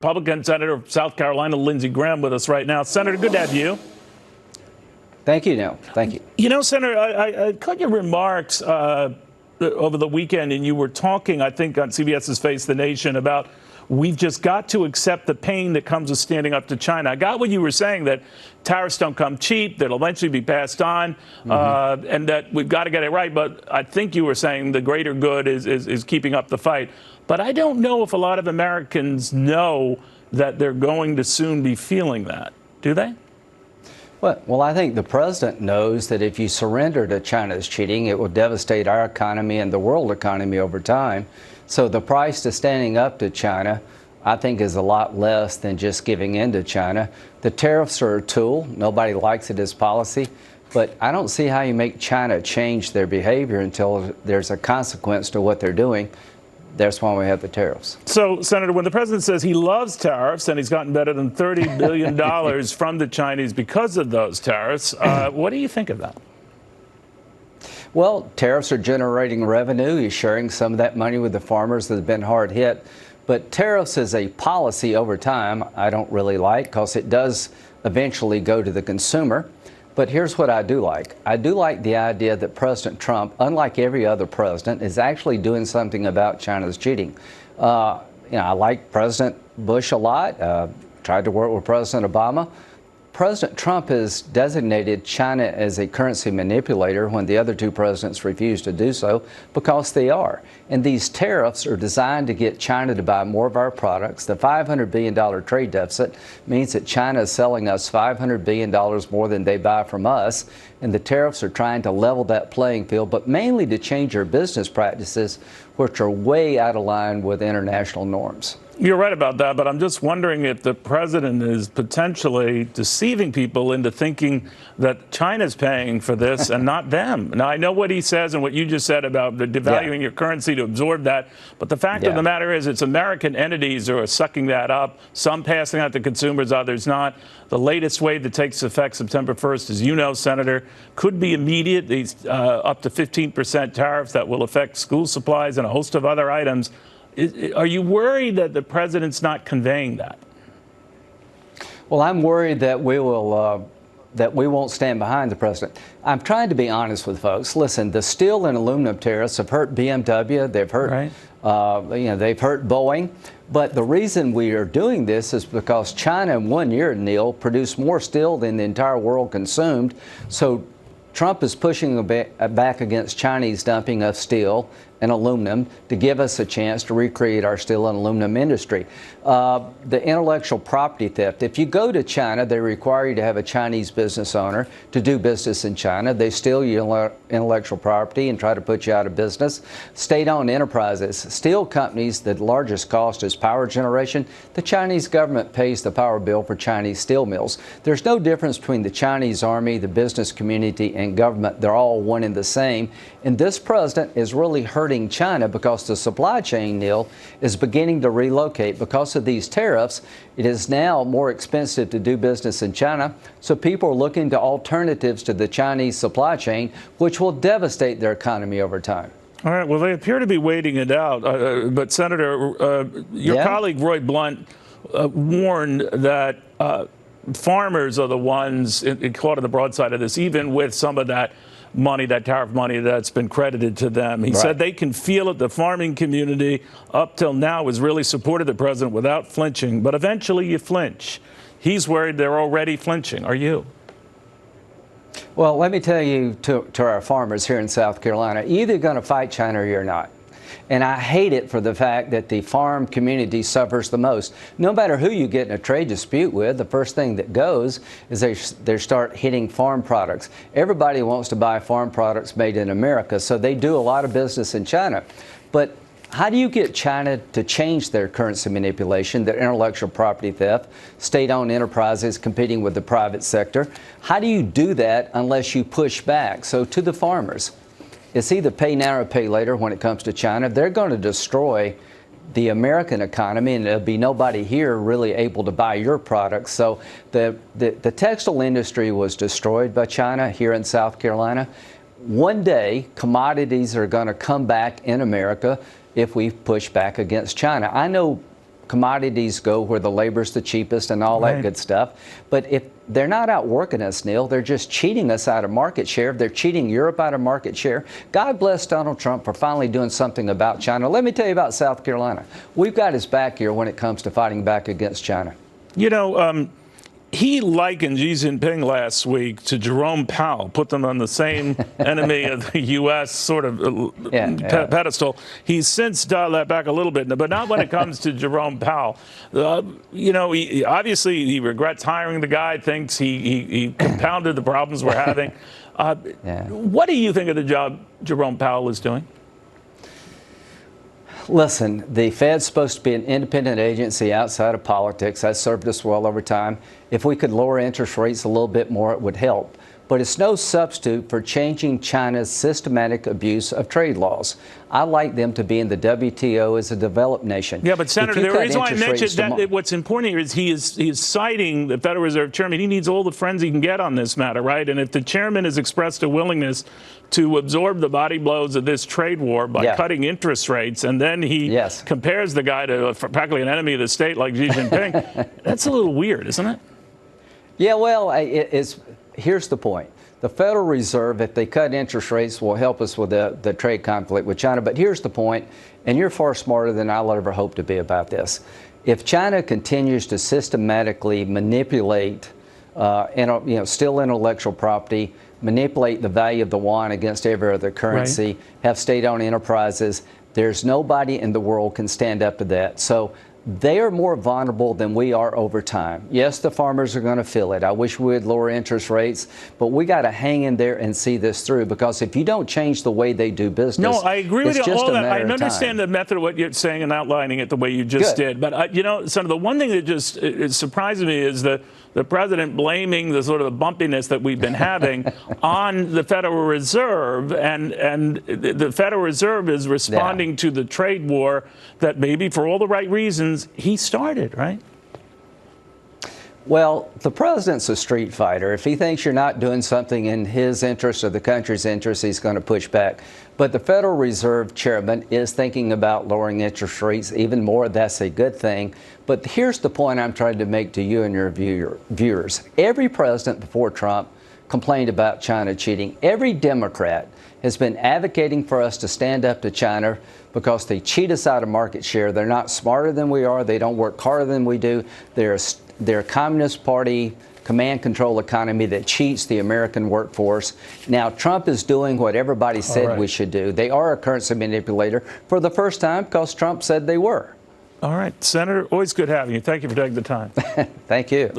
Republican Senator of South Carolina, Lindsey Graham, with us right now. Senator, good to have you. Thank you, Neil. Thank you. You know, Senator, I caught your remarks over the weekend, and you were talking, I think, on CBS's Face the Nation about we've just got to accept the pain that comes with standing up to China. I got what you were saying, that tariffs don't come cheap, that'll eventually be passed on, and that we've got to get it right. But I think you were saying the greater good is keeping up the fight. But I don't know if a lot of Americans know that they're going to soon be feeling that. Do they? Well, I think the president knows that if you surrender to China's cheating, it will devastate our economy and the world economy over time. So the price to standing up to China, I think, is a lot less than just giving in to China. The tariffs are a tool. Nobody likes it as policy. But I don't see how you make China change their behavior until there's a consequence to what they're doing. That's why we have the tariffs. So, Senator, when the president says he loves tariffs and he's gotten better than $30 billion from the Chinese because of those tariffs, what do you think of that? Well, tariffs are generating revenue. He's sharing some of that money with the farmers that have been hard hit. But tariffs as a policy over time, I don't really like, because it does eventually go to the consumer. But here's what I do like. I do like the idea that President Trump, unlike every other president, is actually doing something about China's cheating. I like President Bush a lot. Tried to work with President Obama. President Trump has designated China as a currency manipulator when the other two presidents refused to do so, because they are. And these tariffs are designed to get China to buy more of our products. The $500 billion trade deficit means that China is selling us $500 billion more than they buy from us. And the tariffs are trying to level that playing field, but mainly to change our business practices, which are way out of line with international norms. You're right about that, but I'm just wondering if the president is potentially deceiving people into thinking that China's paying for this and not them. Now, I know what he says and what you just said about the devaluing your currency to absorb that, but the fact of the matter is it's American entities who are sucking that up, some passing out to consumers, others not. The latest wave that takes effect September 1st, as you know, Senator, could be immediate. These up to 15% tariffs that will affect school supplies and a host of other items. Are you worried that the president's not conveying that? Well, I'm worried that we won't stand behind the president. I'm trying to be honest with folks. Listen, the steel and aluminum tariffs have hurt BMW. They've hurt, they've hurt Boeing. But the reason we are doing this is because China in 1 year, Neil, produced more steel than the entire world consumed. So Trump is pushing back against Chinese dumping of steel and aluminum to give us a chance to recreate our steel and aluminum industry. The intellectual property theft. If you go to China, they require you to have a Chinese business owner to do business in China. They steal your intellectual property and try to put you out of business. State-owned enterprises. Steel companies, the largest cost is power generation. The Chinese government pays the power bill for Chinese steel mills. There's no difference between the Chinese army, the business community, and government. They're all one and the same. And this president is really hurting China because the supply chain, Neil, is beginning to relocate. Because of these tariffs, it is now more expensive to do business in China. So people are looking to alternatives to the Chinese supply chain, which will devastate their economy over time. All right. Well, they appear to be waiting it out. But, Senator, your colleague Roy Blunt warned that farmers are the ones caught on the broadside of this, even with some of that money, that tariff money that's been credited to them. He said they can feel it. The farming community up till now has really supported the president without flinching, but eventually you flinch. He's worried they're already flinching. Are you? Well, let me tell you, to our farmers here in South Carolina, you're either going to fight China or you're not. And I hate it for the fact that the farm community suffers the most. No matter who you get in a trade dispute with, the first thing that goes is they start hitting farm products. Everybody wants to buy farm products made in America, so they do a lot of business in China. But how do you get China to change their currency manipulation, their intellectual property theft, state-owned enterprises competing with the private sector? How do you do that unless you push back? So to the farmers, it's either pay now or pay later when it comes to China. They're going to destroy the American economy, and there'll be nobody here really able to buy your products. So the textile industry was destroyed by China here in South Carolina. One day, commodities are going to come back in America if we push back against China. I know commodities go where the labor's the cheapest and all that good stuff. But if they're not outworking us, Neil, they're just cheating us out of market share. They're cheating Europe out of market share. God bless Donald Trump for finally doing something about China. Let me tell you about South Carolina. We've got his back here when it comes to fighting back against China. You know, he likened Xi Jinping last week to Jerome Powell, put them on the same enemy of the U.S. sort of pedestal. He's since dialed that back a little bit, but not when it comes to Jerome Powell. You know, obviously he regrets hiring the guy, thinks he compounded the problems we're having. What do you think of the job Jerome Powell is doing? Listen, the Fed's supposed to be an independent agency outside of politics. That's served us well over time. If we could lower interest rates a little bit more, it would help. But it's no substitute for changing China's systematic abuse of trade laws. I like them to be in the WTO as a developed nation. Yeah, but Senator, the reason why I mentioned that, what's important here is he is citing the Federal Reserve Chairman. He needs all the friends he can get on this matter, right? And if the chairman has expressed a willingness to absorb the body blows of this trade war by cutting interest rates, and then he compares the guy to practically an enemy of the state like Xi Jinping, that's a little weird, isn't it? Yeah, well, here's the point. The Federal Reserve, if they cut interest rates, will help us with the trade conflict with China. But here's the point, and you're far smarter than I'll ever hope to be about this. If China continues to systematically manipulate, steal intellectual property, manipulate the value of the yuan against every other currency, have state-owned enterprises, there's nobody in the world can stand up to that. So they are more vulnerable than we are over time. Yes, the farmers are going to feel it. I wish we would lower interest rates, but we got to hang in there and see this through, because if you don't change the way they do business, no, I agree with you. All that. I time. understand the method of what you're saying and outlining it the way you just did. But you know, Senator, the one thing that just surprises me is the president blaming the sort of the bumpiness that we've been having on the Federal Reserve, and the Federal Reserve is responding to the trade war that maybe for all the right reasons he started, right? Well, the president's a street fighter. If he thinks you're not doing something in his interest or the country's interest, he's going to push back. But the Federal Reserve Chairman is thinking about lowering interest rates even more. That's a good thing. But here's the point I'm trying to make to you and your viewers. Every president before Trump complained about China cheating. Every Democrat has been advocating for us to stand up to China because they cheat us out of market share. They're not smarter than we are. They don't work harder than we do. They're a Communist Party command control economy that cheats the American workforce. Now, Trump is doing what everybody said we should do. They are a currency manipulator for the first time because Trump said they were. All right, Senator, always good having you. Thank you for taking the time. Thank you.